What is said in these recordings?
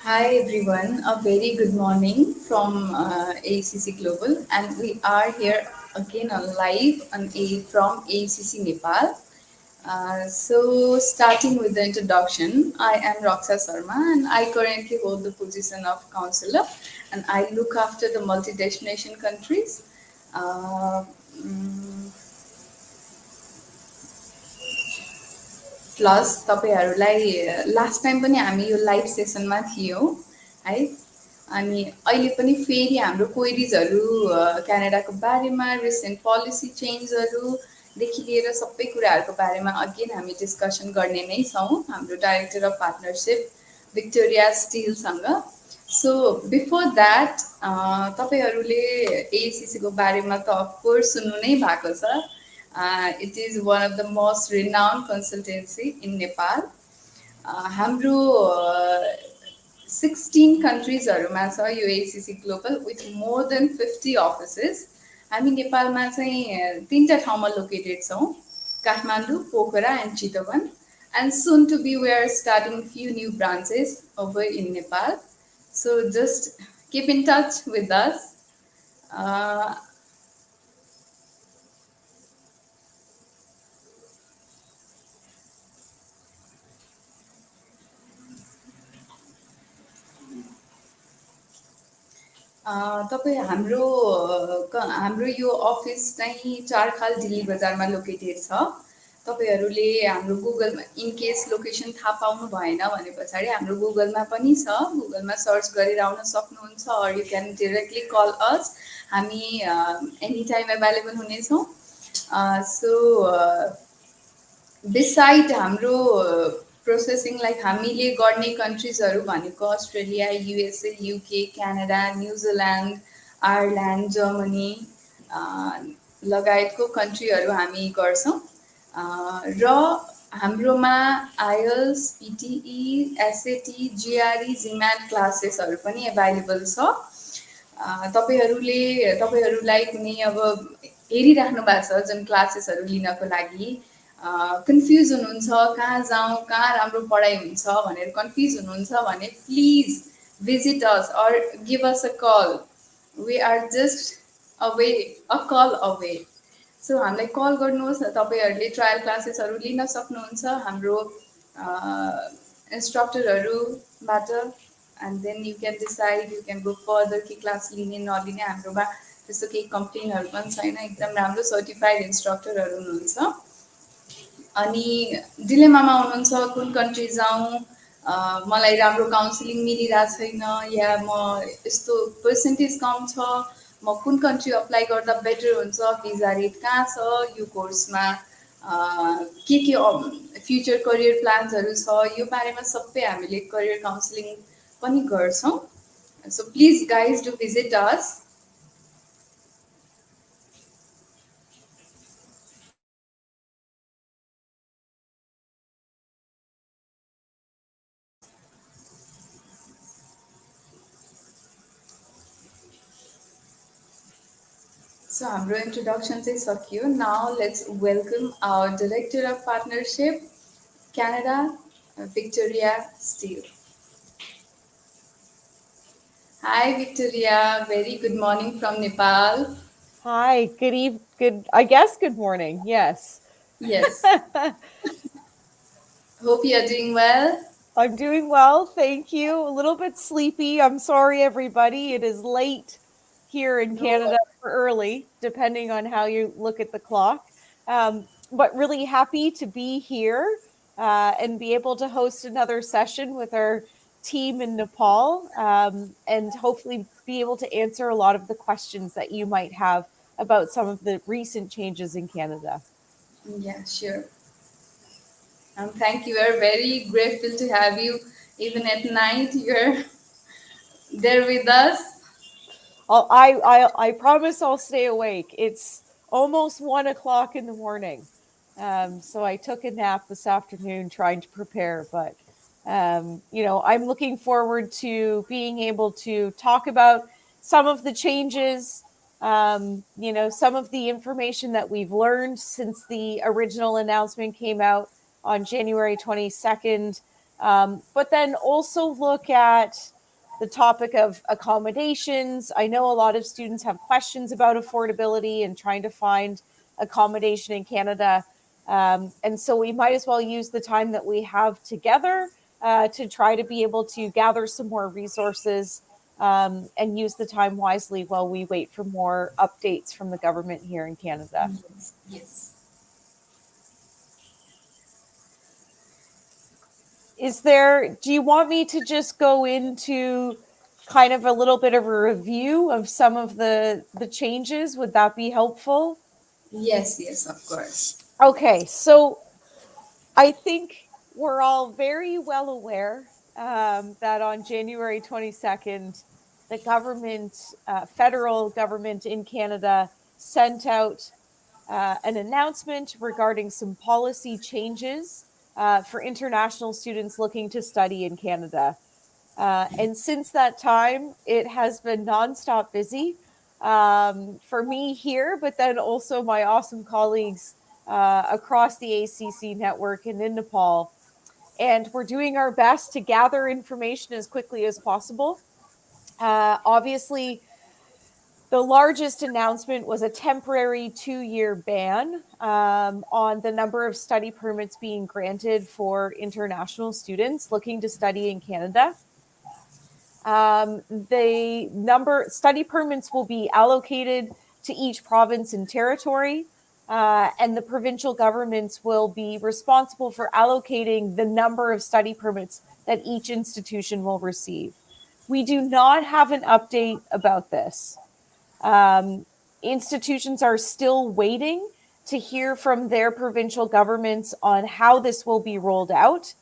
Hi everyone, a very good morning from AECC Global, and we are here again on live from AECC Nepal. Starting with the introduction, I am Roxa Sharma, and I currently hold the position of counselor, and I look after the multi-destination countries. Uh, mm, plus तपाईँहरूलाई last time पनि हामी यो live सेसनमा थियौँ है अनि अहिले पनि फेरि हाम्रो क्वेरिजहरू क्यानाडाको बारेमा रिसेन्ट पोलिसी चेन्जहरूदेखि लिएर सबै कुराहरूको बारेमा अगेन हामी डिस्कसन गर्ने नै छौँ हाम्रो डाइरेक्टर अफ पार्टनरसिप भिक्टोरिया स्टिलसँग सो बिफोर द्याट तपाईँहरूले एसिसीको बारेमा त अफकोर्स सुन्नु नै भएको छ it is one of the most renowned consultancy in Nepal. हाम्रो 16 कन्ट्रिजहरूमा छ यो ACC global with more than 50 offices हामी नेपालमा चाहिँ तिनवटा ठाउँमा लोकेटेड छौँ Kathmandu Pokhara and Chitwan and soon to be we are starting few new branches over in Nepal so just keep in touch with us तपाईँ हाम्रो यो अफिस चाहिँ चारखाल दिल्ली बजारमा लोकेटेड छ तपाईँहरूले हाम्रो गुगलमा इनकेस लोकेसन थाहा पाउनु भएन भने पछाडि हाम्रो गुगलमा पनि छ गुगलमा सर्च गरेर आउन सक्नुहुन्छ अर यु क्यान डिरेक्टली कल अस हामी एनी टाइम एभाइलेबल हुनेछौँ सो बिसाइड हाम्रो प्रोसेसिङ लाइक हामीले गर्ने कन्ट्रिजहरू भनेको Australia USA UK Canada New Zealand Ireland Germany लगायतको कन्ट्रीहरू हामी गर्छौँ र हाम्रोमा आइएल्स पिटिई एसएटी जिआरई जिम्याट क्लासेसहरू पनि एभाइलेबल छ तपाईँहरूलाई कुनै अब हेरिराख्नु भएको छ जुन क्लासेसहरू लिनको लागि कन्फ्युज हुनुहुन्छ कहाँ जाउँ कहाँ राम्रो पढाइ हुन्छ भनेर कन्फ्युज हुनुहुन्छ भने please visit us or give us a call. We are just a call away. सो हामीलाई कल गर्नुहोस् न तपाईँहरूले ट्रायल क्लासेसहरू लिन सक्नुहुन्छ हाम्रो इन्स्ट्रक्टरहरूबाट and then you can decide you can go further कि क्लास लिने नलिने हाम्रोमा त्यस्तो केही कम्प्लेनहरू पनि छैन एकदम राम्रो सर्टिफाइड इन्स्ट्रक्टरहरू हुनुहुन्छ अनि डिलेमामा हुनुहुन्छ कुन कन्ट्री जाउँ मलाई राम्रो काउन्सिलिङ मिलिरहेको छैन या म यस्तो पर्सेन्टेज कम छ म कुन कन्ट्री अप्लाई गर्दा बेटर हुन्छ भिजा रेट कहाँ छ यो कोर्समा के फ्युचर करियर प्लान्सहरू छ यो बारेमा सबै हामीले करियर काउन्सिलिङ पनि गर्छौँ so please guys do visit us So हाम्रो introduction चाहिँ सकियो. Now let's welcome our Director of Partnership, Canada, Victoria Steele. Hi Victoria, very good morning from Nepal. Hi, I guess good morning. Yes. Yes. Hope you are doing well. I'm doing well, thank you. A little bit sleepy. I'm sorry, everybody. It is late here in Canada or early, depending on how you look at the clock. But really happy to be here and be able to host another session with our team in Nepal and hopefully be able to answer a lot of the questions that you might have about some of the recent changes in Canada. Yeah, sure. Thank you. We're very grateful to have you. Even at night, you're there with us. I promise I'll stay awake. It's almost 1 o'clock in the morning. So I took a nap this afternoon trying to prepare, but I'm looking forward to being able to talk about some of the changes, some of the information that we've learned since the original announcement came out on January 22nd, But then also look at the topic of accommodations. I know a lot of students have questions about affordability and trying to find accommodation in Canada. And so we might as well use the time that we have together to try to be able to gather some more resources and use the time wisely while we wait for more updates from the government here in Canada. Yes, yes. Do you want me to just go into kind of a little bit of a review of some of the changes? Would that be helpful? Yes, yes, of course. Okay, so I think we're all very well aware that on January 22nd, the government, federal government in Canada, sent out an announcement regarding some policy changes for international students looking to study in Canada. And since that time, it has been nonstop busy for me here, but then also my awesome colleagues across the AECC network and in Nepal. And we're doing our best to gather information as quickly as possible. Obviously, the largest announcement was a temporary 2-year ban on the number of study permits being granted for international students looking to study in Canada. The number study permits will be allocated to each province and territory, and the provincial governments will be responsible for allocating the number of study permits that each institution will receive. We do not have an update about this. Um, Institutions are still waiting to hear from their provincial governments on how this will be rolled out.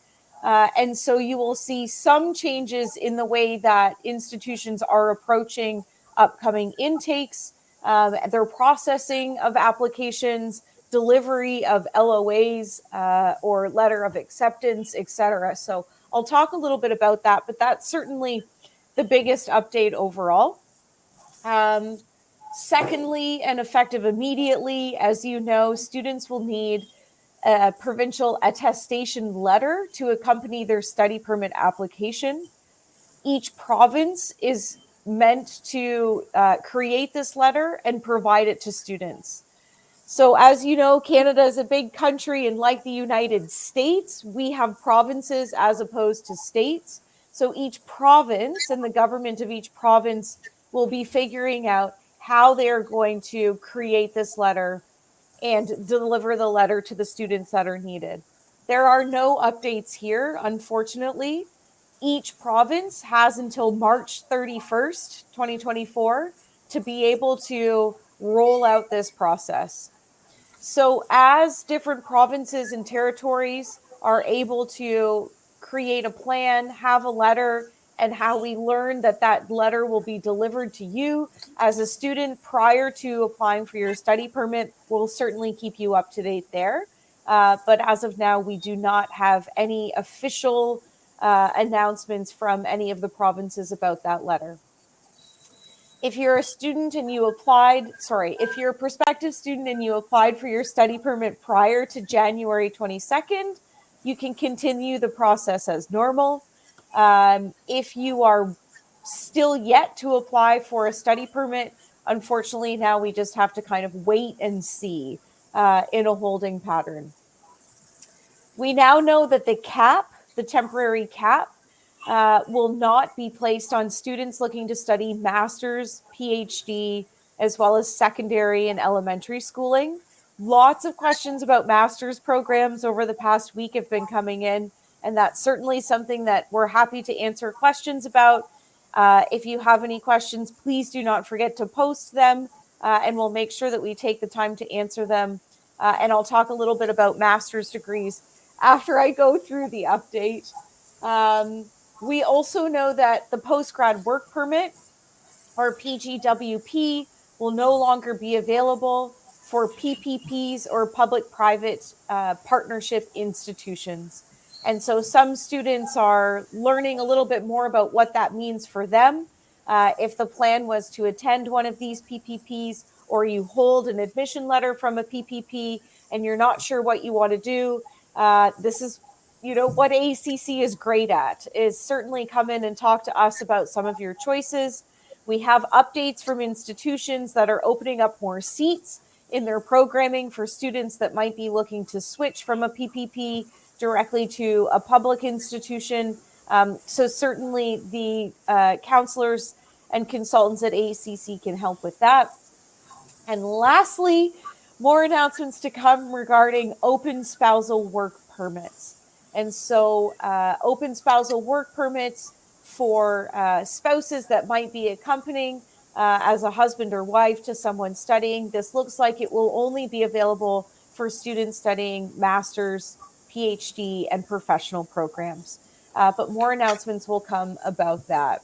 And so you will see some changes in the way that institutions are approaching upcoming intakes, their processing of applications, delivery of LOAs or letter of acceptance, etc. So I'll talk a little bit about that, but that's certainly the biggest update overall. Um, Secondly, and effective immediately, as you know, students will need a provincial attestation letter to accompany their study permit application. Each province is meant to create this letter and provide it to students. So, as you know, Canada is a big country, and like the United States, we have provinces as opposed to states. So, each province and the government of each province will be figuring out how they're going to create this letter and deliver the letter to the students that are needed. There are no updates here, unfortunately. Each province has until March 31st, 2024, to be able to roll out this process. So, as different provinces and territories are able to create a plan, have a letter, and how we learn that that letter will be delivered to you as a student prior to applying for your study permit, we'll certainly keep you up to date there. But as of now, we do not have any official announcements from any of the provinces about that letter. If you're a student and you applied, sorry, if you're a prospective student and you applied for your study permit prior to January 22nd, you can continue the process as normal. If you are still yet to apply for a study permit, unfortunately, now we just have to kind of wait and see in a holding pattern. We now know that the temporary cap, will not be placed on students looking to study master's, PhD, as well as secondary and elementary schooling. Lots of questions about master's programs over the past week have been coming in, and that's certainly something that we're happy to answer questions about. If you have any questions, please do not forget to post them, and we'll make sure that we take the time to answer them. And I'll talk a little bit about master's degrees after I go through the update. We also know that the postgrad work permit, or PGWP, will no longer be available for PPPs or public private partnership institutions. And so some students are learning a little bit more about what that means for them. If the plan was to attend one of these PPPs, or you hold an admission letter from a PPP and you're not sure what you want to do, this is what AECC is great at is certainly come in and talk to us about some of your choices. We have updates from institutions that are opening up more seats in their programming for students that might be looking to switch from a PPP directly to a public institution. So certainly the counselors and consultants at AECC can help with that. And lastly, more announcements to come regarding open spousal work permits. And so, open spousal work permits for spouses that might be accompanying as a husband or wife to someone studying. This looks like it will only be available for students studying master's, PhD, and professional programs. But more announcements will come about that.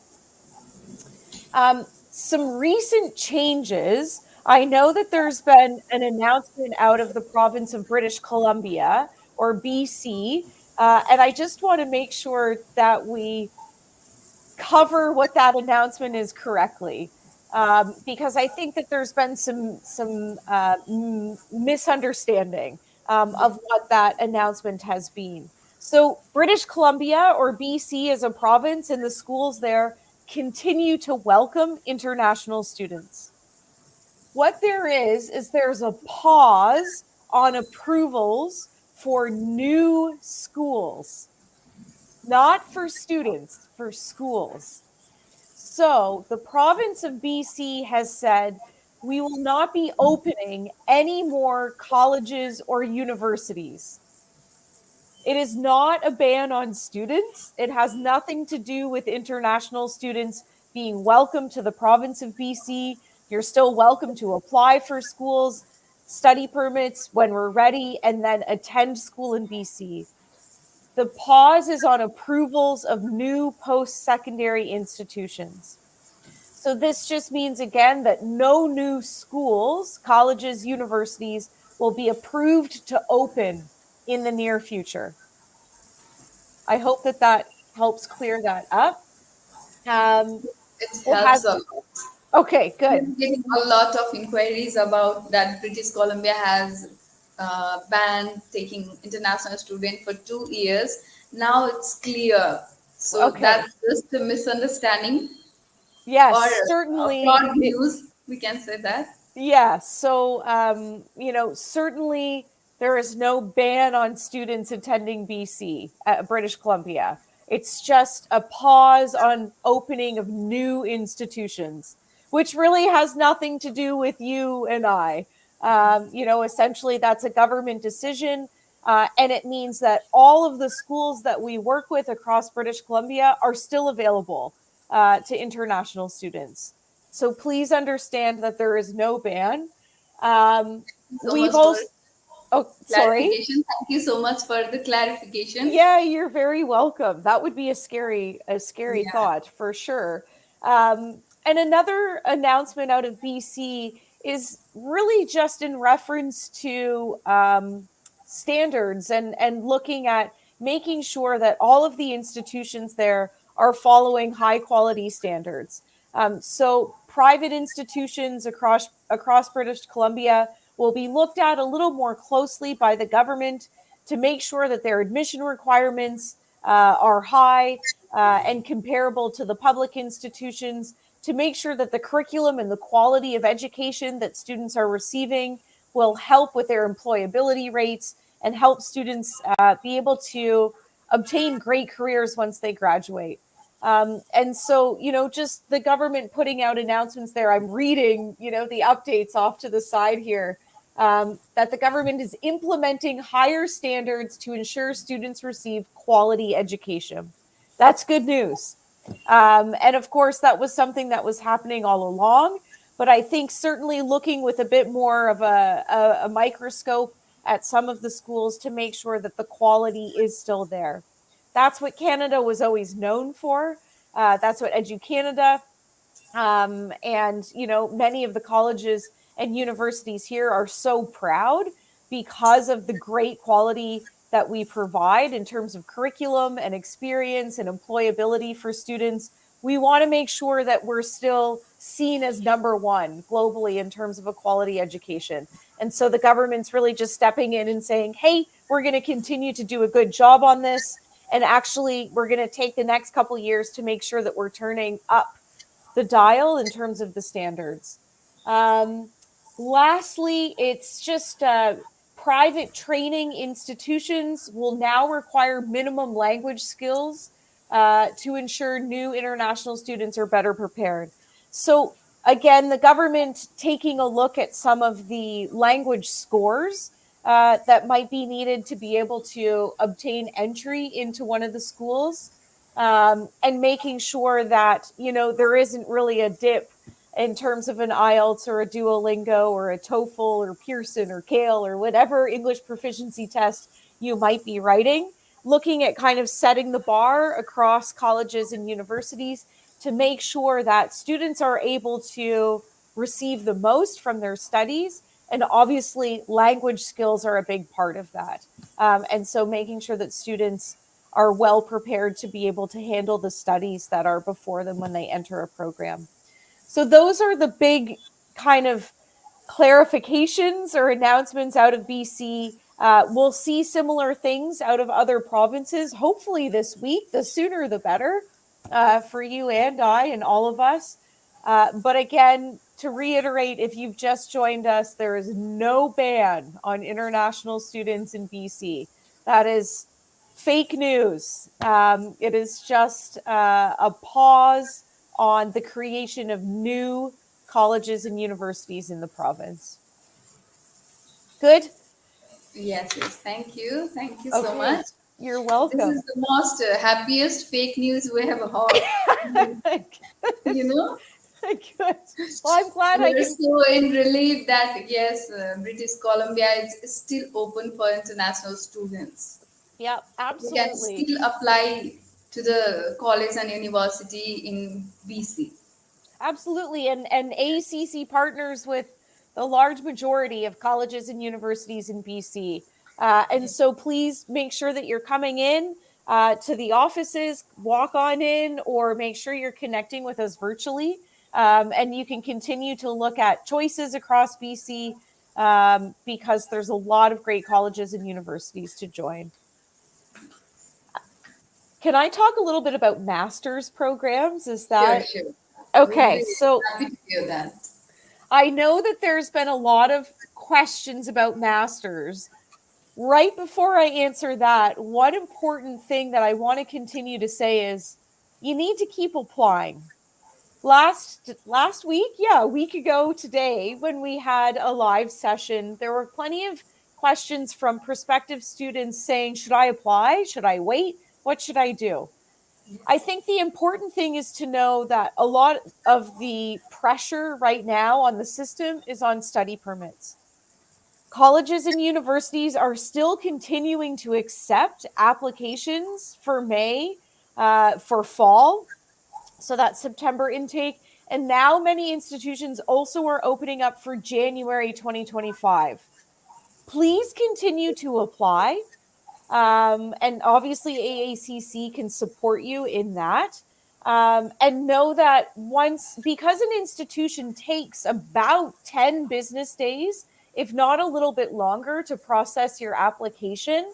Some recent changes. I know that there's been an announcement out of the province of British Columbia or BC, and I just want to make sure that we cover what that announcement is correctly, because I think that there's been some misunderstanding of what that announcement has been. So, British Columbia or BC as a province and the schools there continue to welcome international students. What there is there's a pause on approvals for new schools, not for students, for schools. So the province of BC has said we will not be opening any more colleges or universities. It is not a ban on students. It has nothing to do with international students being welcome to the province of BC. You're still welcome to apply for schools, study permits when we're ready, and then attend school in BC. The pause is on approvals of new post secondary institutions. So this just means, again, that no new schools, colleges, universities will be approved to open in the near future. I hope that that helps clear that up. It It has, helps a lot. okay, good. I'm getting a lot of inquiries about that British Columbia has banned taking international student for 2 years. Now it's clear. So Okay. that's just a misunderstanding or Yes, certainly. fraud news. We can say that. Yeah. So, certainly there is no ban on students attending BC, British Columbia. It's just a pause on opening of new institutions, which really has nothing to do with you and I. Essentially, that's a government decision. And it means that all of the schools that we work with across British Columbia are still available to international students. So please understand that there is no ban. So We've much for also, oh, sorry. clarification. Thank you so much for the clarification. Yeah, you're very welcome. That would be a scary Yeah. thought for sure. And another announcement out of BC is really just in reference to standards and looking at making sure that all of the institutions there are following high quality standards. So private institutions across British Columbia will be looked at a little more closely by the government to make sure that their admission requirements are high and comparable to the public institutions, to make sure that the curriculum and the quality of education that students are receiving will help with their employability rates and help students be able to obtain great careers once they graduate. And so, just the government putting out announcements there. I'm reading, the updates off to the side here, that the government is implementing higher standards to ensure students receive quality education. That's good news. And of course, that was something that was happening all along. But I think certainly looking with a bit more of a microscope at some of the schools to make sure that the quality is still there. That's what Canada was always known for. That's what EduCanada and many of the colleges and universities here are so proud because of the great quality that we provide in terms of curriculum and experience and employability for students. We want to make sure that we're still seen as number one globally in terms of a quality education. And so the government's really just stepping in and saying, hey, we're going to continue to do a good job on this. And actually, we're going to take the next couple years to make sure that we're turning up the dial in terms of the standards. Um, Lastly, it's just private training institutions will now require minimum language skills to ensure new international students are better prepared. So, again, the government taking a look at some of the language scores that might be needed to be able to obtain entry into one of the schools, and making sure that, there isn't really a dip in terms of an IELTS or a Duolingo or a TOEFL or Pearson or Kale or whatever English proficiency test you might be writing, looking at kind of setting the bar across colleges and universities to make sure that students are able to receive the most from their studies. And obviously, language skills are a big part of that. And so making sure that students are well prepared to be able to handle the studies that are before them when they enter a program. So those are the big kind of clarifications or announcements out of BC. We'll see similar things out of other provinces, hopefully this week. The sooner the better for you and I and all of us. But again, to reiterate, if you've just joined us, there is no ban on international students in BC. That is fake news. It is just a pause on the creation of new colleges and universities in the province. Good? Yes, yes. Thank you. Thank you so Okay. much. You're This is welcome. the most happiest fake news we have heard. Good. You know, Good. Well, I'm glad I we're can. so in relief that yes, British Columbia is still open for international students. Yeah, You can absolutely. still apply to the college and university in BC. Absolutely. And AECC partners with the large majority of colleges and universities in BC. And so please make sure that you're coming in to the offices, walk on in, or make sure you're connecting with us virtually. And you can continue to look at choices across BC, because there's a lot of great colleges and universities to join. Can I talk a little bit about master's programs? Is Sure, that sure. We'll okay? be So happy to hear that. I know that there's been a lot of questions about masters. Right before I answer that, one important thing that I want to continue to say is you need to keep applying. Last week, yeah, a week ago today, when we had a live session, there were plenty of questions from prospective students saying, should I apply? Should I wait? What should I do? I think the important thing is to know that a lot of the pressure right now on the system is on study permits. Colleges and universities are still continuing to accept applications for May, for fall, so that's September intake. And now many institutions also are opening up for January 2025. Please continue to apply. And obviously, AACC can support you in that. And know that because an institution takes about 10 business days, if not a little bit longer, to process your application,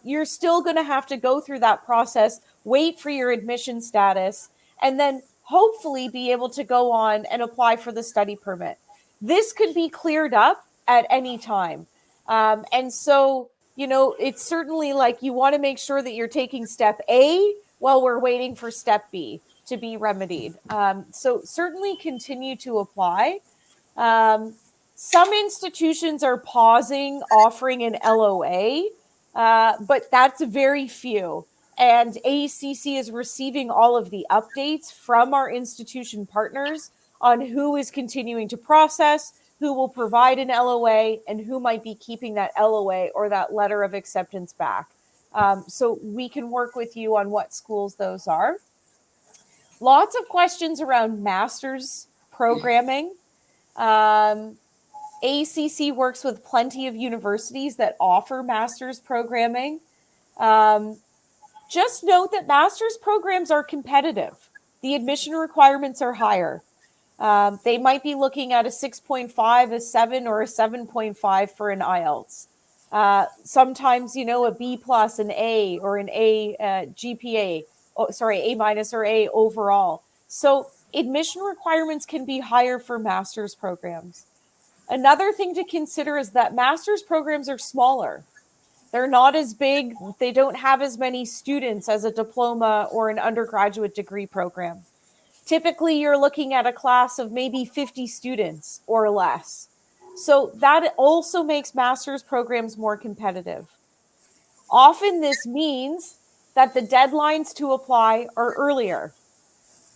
you're still going to have to go through that process, wait for your admission status, and then hopefully be able to go on and apply for the study permit. This could be cleared up at any time. And so, it's certainly like you want to make sure that you're taking step A while we're waiting for step B to be remedied. So certainly continue to apply. Um, some institutions are pausing offering an LOA, but that's very few. And AECC is receiving all of the updates from our institution partners on who is continuing to process, who will provide an LOA, and who might be keeping that LOA or that letter of acceptance back. So we can work with you on what schools those are. Lots of questions around master's programming. AECC works with plenty of universities that offer master's programming. Um, just note that master's programs are competitive. The admission requirements are higher. They might be looking at a 6.5, a 7, or a 7.5 for an IELTS. Sometimes, a B plus, an A, or an A GPA, A minus or A overall. So admission requirements can be higher for master's programs. Another thing to consider is that master's programs are smaller. They're not as big. They don't have as many students as a diploma or an undergraduate degree program. Typically, you're looking at a class of maybe 50 students or less. So that also makes master's programs more competitive. Often, this means that the deadlines to apply are earlier.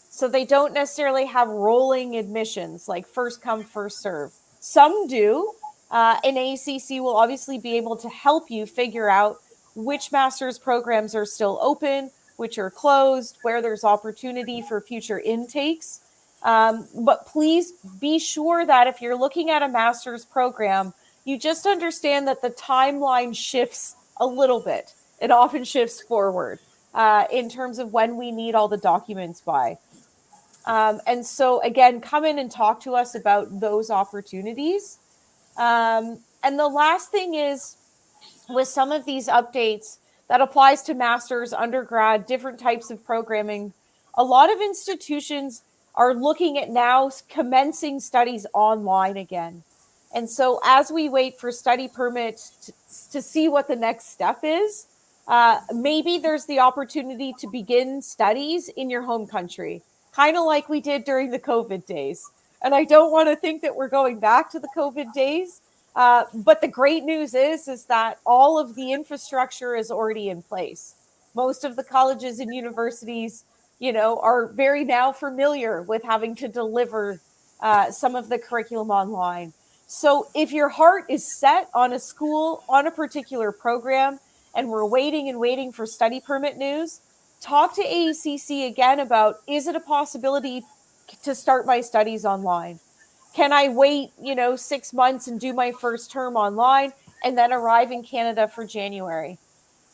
So they don't necessarily have rolling admissions like first come, first serve. Some do. And AECC will obviously be able to help you figure out which master's programs are still open, which are closed, where there's opportunity for future intakes. But please be sure that if you're looking at a master's program, you just understand that the timeline shifts a little bit. It often shifts forward in terms of when we need all the documents by. And so, again, come in and talk to us about those opportunities. And the last thing is, with some of these updates that applies to master's, undergrad, different types of programming, a lot of institutions are looking at now commencing studies online again. And so as we wait for study permit to see what the next step is, maybe there's the opportunity to begin studies in your home country, kind of like we did during the COVID days. And I don't want to think that we're going back to the COVID days. But the great news is that all of the infrastructure is already in place. Most of the colleges and universities, are very now familiar with having to deliver some of the curriculum online. So if your heart is set on a school, on a particular program, and we're waiting and waiting for study permit news, talk to AECC again about, is it a possibility to start my studies online? Can I wait, 6 months and do my first term online and then arrive in Canada for January?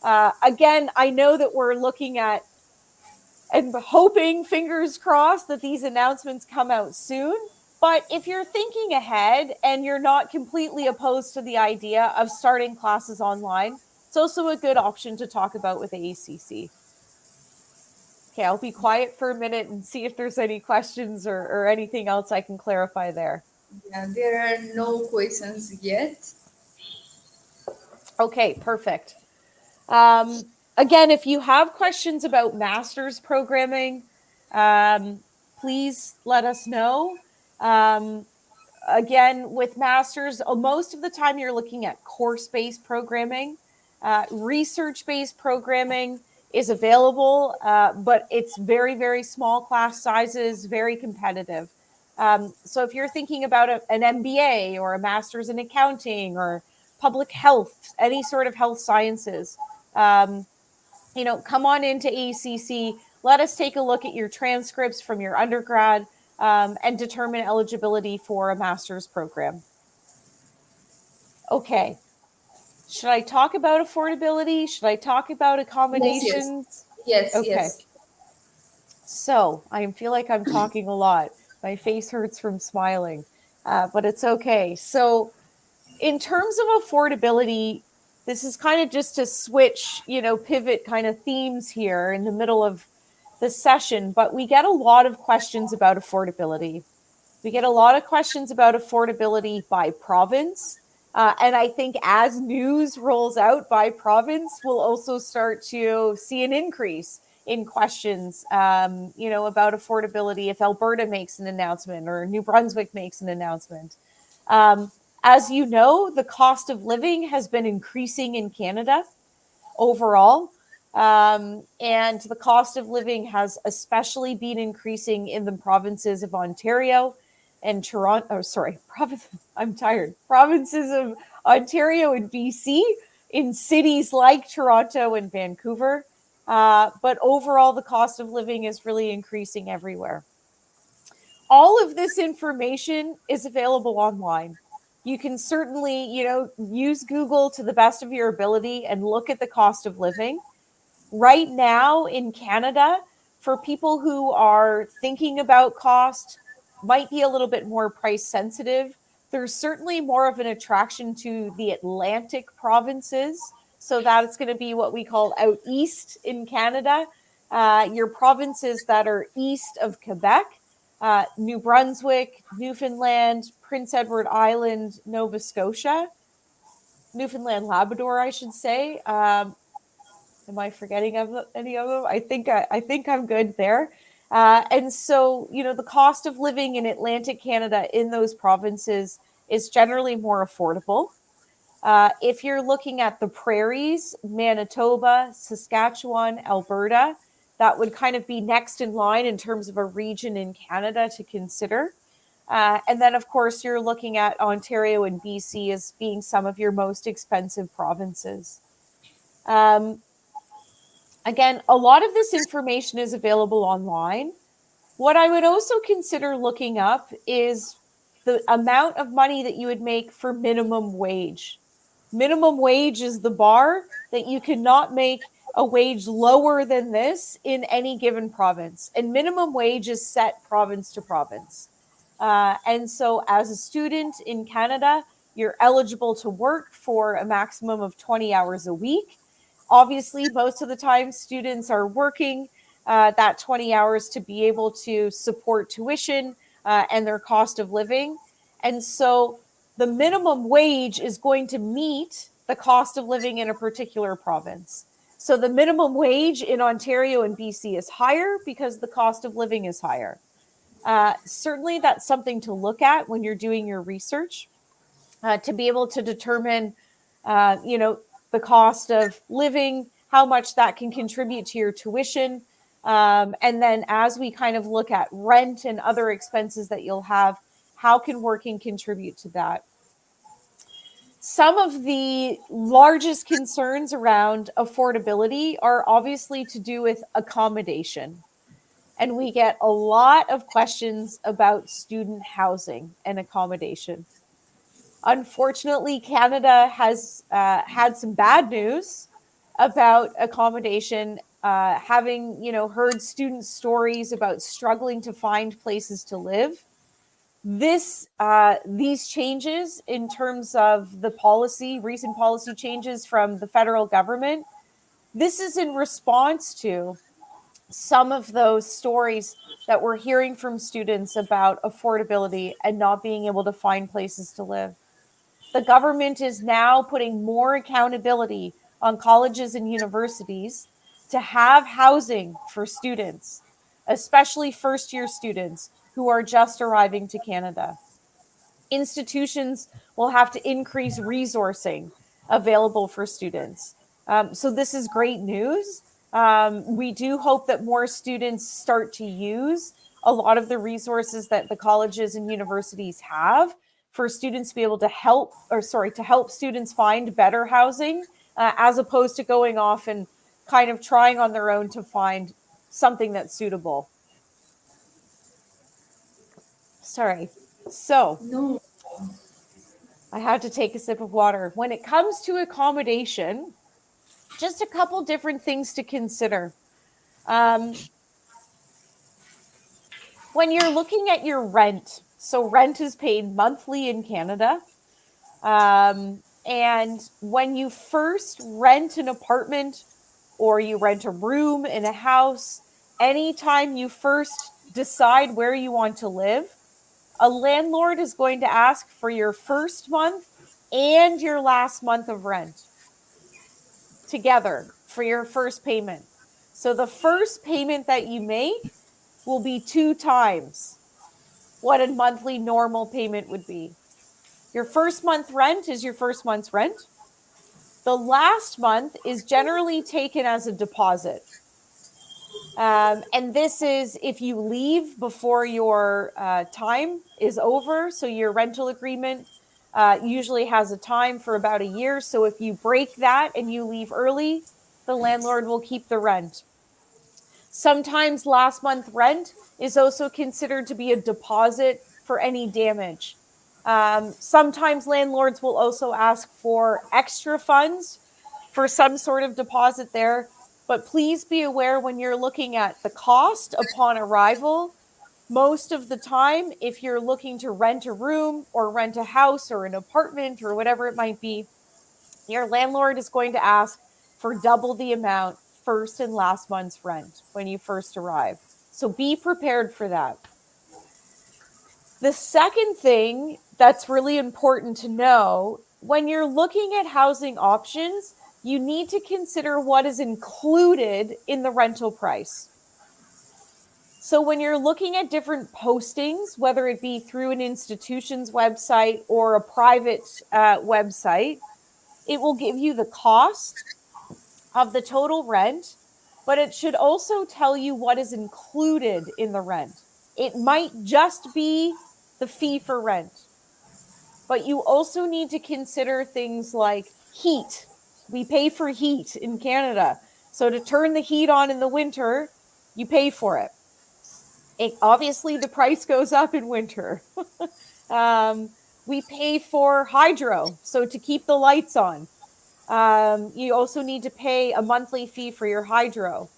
Again, I know that we're looking at and hoping, fingers crossed, that these announcements come out soon. But if you're thinking ahead and you're not completely opposed to the idea of starting classes online, it's also a good option to talk about with AECC. Okay, I'll be quiet for a minute and see if there's any questions or anything else I can clarify there. Yeah, there are no questions yet. Okay, perfect. Again, if you have questions about master's programming, please let us know. Again, with masters, most of the time you're looking at course-based programming. Research-based programming is available, but it's very, very small class sizes, very competitive. So if you're thinking about an MBA or a master's in accounting or public health, any sort of health sciences, come on into AECC. Let us take a look at your transcripts from your undergrad and determine eligibility for a master's program. Okay. Should I talk about affordability? Should I talk about Yes, yes, accommodations? yes, Okay. yes. So I feel like I'm talking a lot. My face hurts from smiling, but it's okay. So in terms of affordability, this is kind of just to switch, pivot kind of themes here in the middle of the session, but we get a lot of questions about affordability. We get a lot of questions about affordability by province. And I think as news rolls out by province, we'll also start to see an increase in questions, about affordability if Alberta makes an announcement or New Brunswick makes an announcement. As you know, the cost of living has been increasing in Canada overall. And the cost of living has especially been increasing in the provinces of Ontario and Toronto. Oh, sorry, I'm tired. Provinces of Ontario and BC, in cities like Toronto and Vancouver. But overall, the cost of living is really increasing everywhere. All of this information is available online. You can certainly, use Google to the best of your ability and look at the cost of living. Right now in Canada, for people who are thinking about cost, might be a little bit more price sensitive. There's certainly more of an attraction to the Atlantic provinces. So that's going to be what we call out east in Canada. Your provinces that are east of Quebec, New Brunswick, Newfoundland, Prince Edward Island, Nova Scotia, Newfoundland, Labrador, I should say. Am I forgetting of any of them? I think I'm good there. And so, the cost of living in Atlantic Canada in those provinces is generally more affordable. If you're looking at the prairies, Manitoba, Saskatchewan, Alberta, that would kind of be next in line in terms of a region in Canada to consider. And then, of course, you're looking at Ontario and BC as being some of your most expensive provinces. Um, Again, a lot of this information is available online. What I would also consider looking up is the amount of money that you would make for minimum wage. Minimum wage is the bar that you cannot make a wage lower than this in any given province. And minimum wage is set province to province. And so, as a student in Canada, you're eligible to work for a maximum of 20 hours a week. Obviously, most of the time, students are working that 20 hours to be able to support tuition and their cost of living. And so, the minimum wage is going to meet the cost of living in a particular province. So, the minimum wage in Ontario and BC is higher because the cost of living is higher. Certainly, that's something to look at when you're doing your research to be able to determine, the cost of living, how much that can contribute to your tuition. And then as we kind of look at rent and other expenses that you'll have, how can working contribute to that? Some of the largest concerns around affordability are obviously to do with accommodation. And we get a lot of questions about student housing and accommodation. Unfortunately, Canada has had some bad news about accommodation, having heard student stories about struggling to find places to live. These changes in terms of the policy, recent policy changes from the federal government, this is in response to some of those stories that we're hearing from students about affordability and not being able to find places to live. The government is now putting more accountability on colleges and universities to have housing for students, especially first year students who are just arriving to Canada. Institutions will have to increase resourcing available for students. So, this is great news. We do hope that more students start to use a lot of the resources that the colleges and universities have for students to be able to help students find better housing as opposed to going off and kind of trying on their own to find something that's suitable. Sorry. So, No. I had to take a sip of water. When it comes to accommodation, just a couple different things to consider. Um, when you're looking at your rent, so rent is paid monthly in Canada. And when you first rent an apartment or you rent a room in a house, anytime you first decide where you want to live, a landlord is going to ask for your first month and your last month of rent together for your first payment. So the first payment that you make will be 2 times what a monthly normal payment would be. Your first month rent is your first month's rent. The last month is generally taken as a deposit. And this is if you leave before your time is over. So your rental agreement usually has a time for about a year. So if you break that and you leave early, the landlord will keep the rent. Sometimes last month rent is also considered to be a deposit for any damage. Sometimes landlords will also ask for extra funds for some sort of deposit there. But please be aware when you're looking at the cost upon arrival, Most of the time, if you're looking to rent a room or rent a house or an apartment or whatever it might be, your landlord is going to ask for double the amount first and last month's rent when you first arrive. So be prepared for that. The second thing that's really important to know when you're looking at housing options, you need to consider what is included in the rental price. So when you're looking at different postings, whether it be through an institution's website or a private website, it will give you the cost of the total rent, but it should also tell you what is included in the rent. It might just be the fee for rent, but you also need to consider things like heat. We pay for heat in Canada. So to turn the heat on in the winter, you pay for it. Obviously, the price goes up in winter. um, we pay for hydro, so to keep the lights on. You also need to pay a monthly fee for your hydro.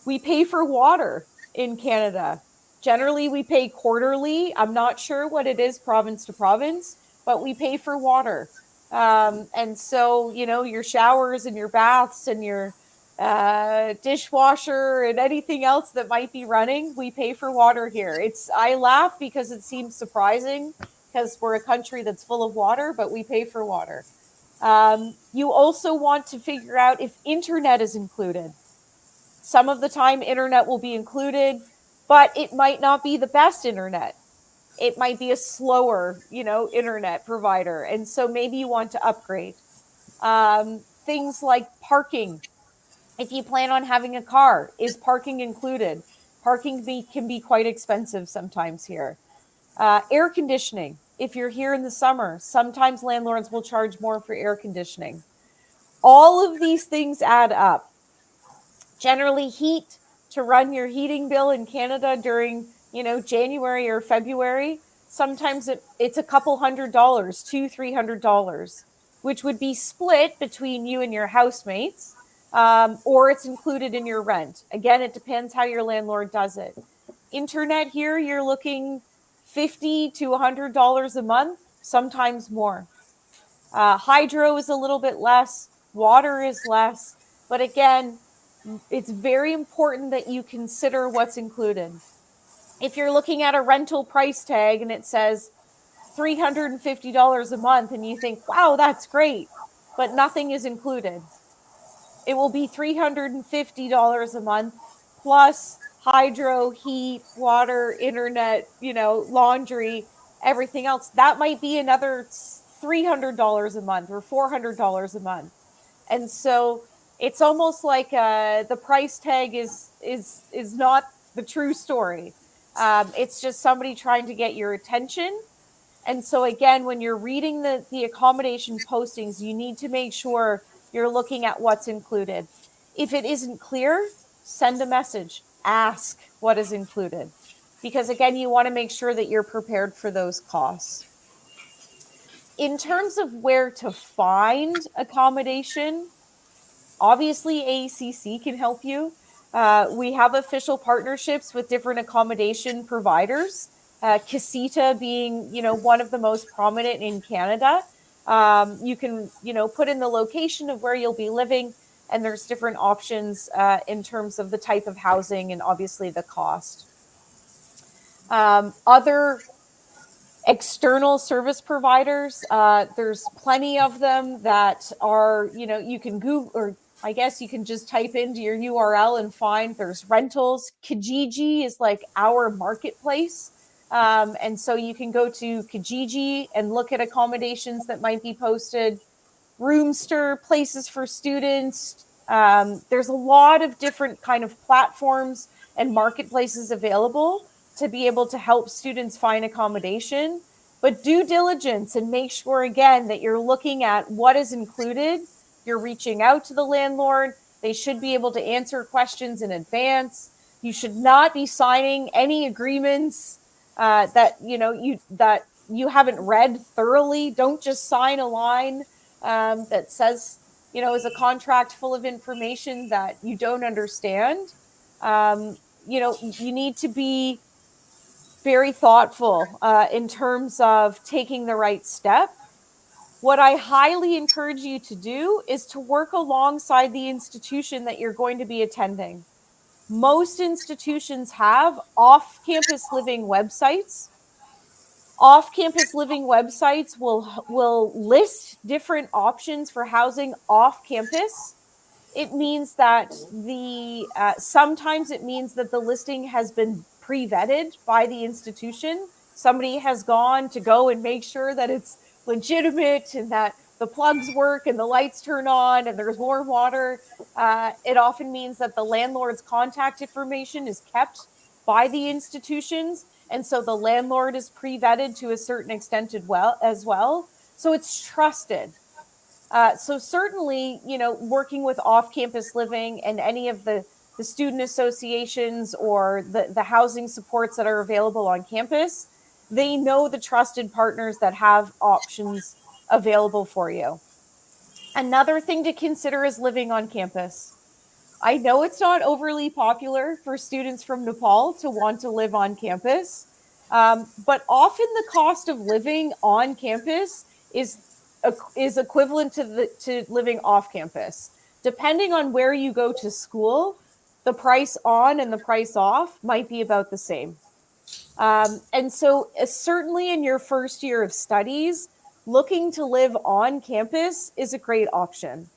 We pay for water in Canada. Generally, we pay quarterly. I'm not sure what it is province to province, but we pay for water. And so, your showers and your baths and your dishwasher and anything else that might be running, we pay for water here. I laugh because it seems surprising because we're a country that's full of water, but we pay for water. You also want to figure out if internet is included. Some of the time, internet will be included, but it might not be the best internet. It might be a slower, internet provider. And so maybe you want to upgrade. Things like parking. If you plan on having a car, is parking included? Can be quite expensive sometimes here. Air conditioning. If you're here in the summer, sometimes landlords will charge more for air conditioning. All of these things add up. Generally, heat to run your heating bill in Canada during, January or February, sometimes it's a couple $100, $200-300, which would be split between you and your housemates, or it's included in your rent. Again, it depends how your landlord does it. Internet here, you're looking $50 to $100 a month, sometimes more. Hydro is a little bit less, water is less, but again, it's very important that you consider what's included. If you're looking at a rental price tag and it says $350 a month and you think, wow, that's great, but nothing is included, it will be $350 a month plus hydro, heat, water, internet, laundry, everything else. That might be another $300 a month or $400 a month. And so it's almost like the price tag is not the true story. It's just somebody trying to get your attention. And so again, when you're reading the accommodation postings, you need to make sure you're looking at what's included. If it isn't clear, send a message. Ask what is included. Because again, you want to make sure that you're prepared for those costs. In terms of where to find accommodation, obviously AECC can help you. We have official partnerships with different accommodation providers, Casita being, one of the most prominent in Canada. You can, put in the location of where you'll be living, and there's different options in terms of the type of housing and obviously the cost. Other external service providers, there's plenty of them that are, you can Google, or I guess you can just type into your URL and find there's rentals. Kijiji is like our marketplace. And so you can go to Kijiji and look at accommodations that might be posted. Roomster, places for students. There's a lot of different kind of platforms and marketplaces available to be able to help students find accommodation. But due diligence and make sure, again, that you're looking at what is included. You're reaching out to the landlord. They should be able to answer questions in advance. You should not be signing any agreements that you haven't read thoroughly. Don't just sign a line that says, is a contract full of information that you don't understand. You need to be very thoughtful in terms of taking the right step. What I highly encourage you to do is to work alongside the institution that you're going to be attending. Most institutions have off campus living websites. Off campus living websites will list different options for housing off campus. It means that the sometimes it means that the listing has been pre-vetted by the institution. Somebody has gone to go and make sure that it's legitimate and that the plugs work and the lights turn on and there's warm water. It often means that the landlord's contact information is kept by the institutions, and so the landlord is pre-vetted to a certain extent as well. So it's trusted. So certainly, working with off-campus living and any of the student associations or the housing supports that are available on campus, they know the trusted partners that have options available for you. Another thing to consider is living on campus. I know it's not overly popular for students from Nepal to want to live on campus, but often the cost of living on campus is is equivalent to living off campus. Depending on where you go to school, the price on and the price off might be about the same. And so, certainly in your first year of studies, looking to live on campus is a great option.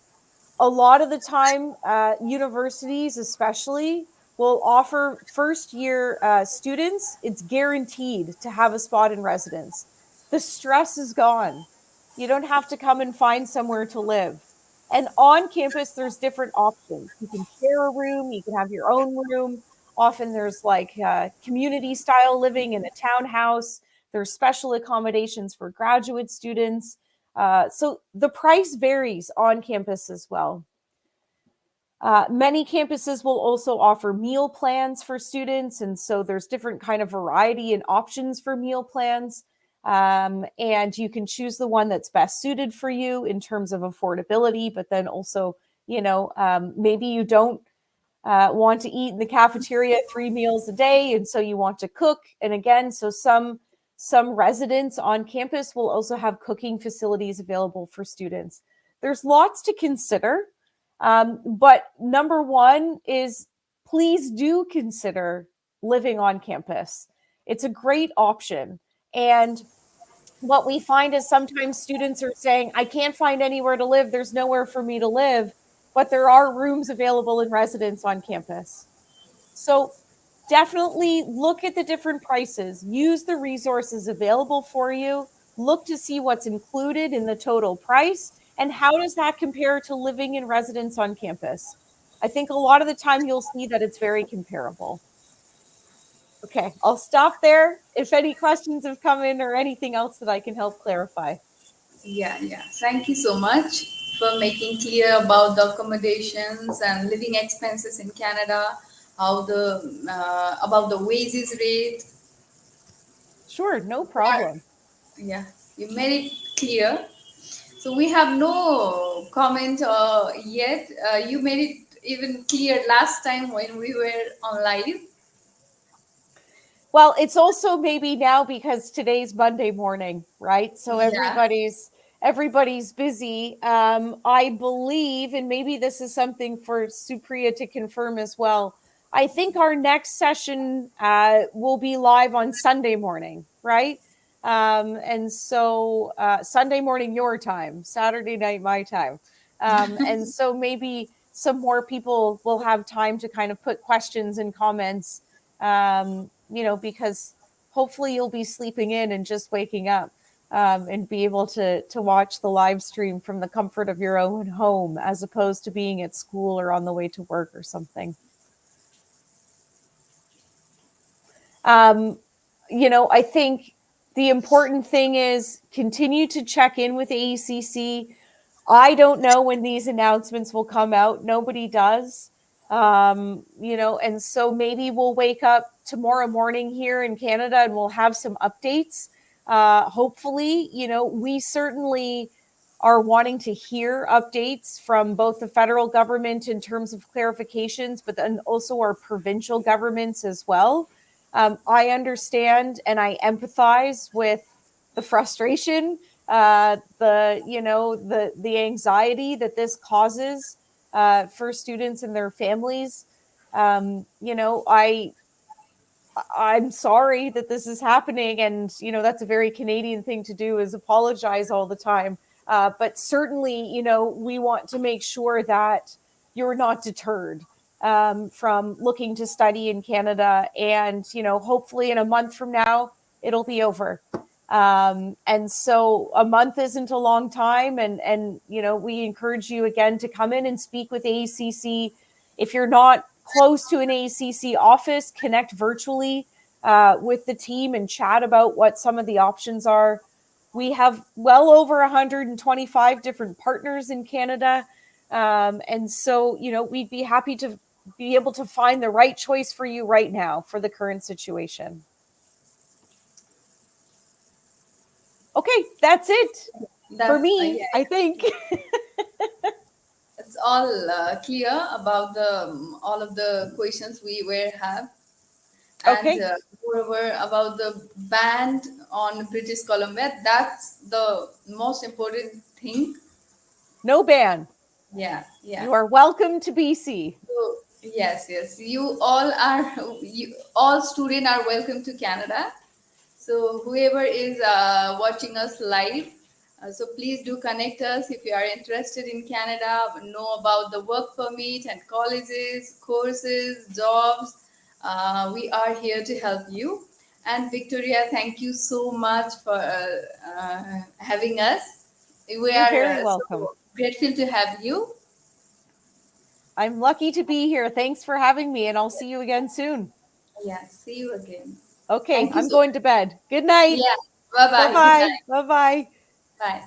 A lot of the time, universities especially will offer first year students, it's guaranteed to have a spot in residence. The stress is gone. You don't have to come and find somewhere to live. And on campus, there's different options. You can share a room, you can have your own room. Often there's like community style living in a townhouse. There's special accommodations for graduate students. So the price varies on campus as well. Many campuses will also offer meal plans for students, and so there's different kind of variety and options for meal plans. And you can choose the one that's best suited for you in terms of affordability, but then also, maybe you don't want to eat in the cafeteria 3 meals a day, and so you want to cook. And again, so some residents on campus will also have cooking facilities available for students. There's lots to consider, but number one is please do consider living on campus. It's a great option. And what we find is sometimes students are saying, I can't find anywhere to live. There's nowhere for me to live, but there are rooms available in residence on campus. So definitely look at the different prices, use the resources available for you, look to see what's included in the total price, and how does that compare to living in residence on campus. I think a lot of the time you'll see that it's very comparable. Okay, I'll stop there. If any questions have come in or anything else that I can help clarify. Yeah, yeah. Thank you so much for making clear about the accommodations and living expenses in Canada, how the about the wages rate. Sure, no problem. Yeah, you made it clear. So we have no comment yet. You made it even clear last time when we were on live. Well, it's also maybe now because today's Monday morning, right? So Yeah. everybody's busy. I believe, and maybe this is something for Supriya to confirm as well. I think our next session will be live on Sunday morning, right? And so Sunday morning your time, Saturday night my time. And so maybe some more people will have time to kind of put questions and comments, because hopefully you'll be sleeping in and just waking up, and be able to watch the live stream from the comfort of your own home as opposed to being at school or on the way to work or something. I think the important thing is continue to check in with AECC. I don't know when these announcements will come out. Nobody does. And so maybe we'll wake up tomorrow morning here in Canada and we'll have some updates. Hopefully, we certainly are wanting to hear updates from both the federal government in terms of clarifications, but then also our provincial governments as well. I understand and I empathize with the frustration, the anxiety that this causes for students and their families. I'm sorry that this is happening, and that's a very Canadian thing to do, is apologize all the time. But certainly, we want to make sure that you're not deterred from looking to study in Canada, and hopefully in a month from now it'll be over. And so a month isn't a long time, and we encourage you again to come in and speak with AECC. If you're not close to an AECC office, connect virtually with the team and chat about what some of the options are. We have well over 125 different partners in Canada. And so, we'd be happy to be able to find the right choice for you right now for the current situation. Okay, that's it for That's me, yeah, I think. it's all clear about the all of the questions we were have, and Okay, moreover about the ban on British Columbia. That's the most important thing. no ban. Yeah, yeah. You are welcome to BC. So yes, yes. You all are. You all students are welcome to Canada. So whoever is watching us live, so please do connect us if you are interested in Canada, know about the work permit and colleges, courses, jobs. We are here to help you. And Victoria, thank you so much for having us. We You're are very welcome. so grateful to have you. I'm lucky to be here. Thanks for having me, and I'll see you again soon. Yeah, see you again. Okay, Thank you I'm so going much. to bed. Good night. Yeah, bye Bye bye. Good bye. night. Bye bye. Bye.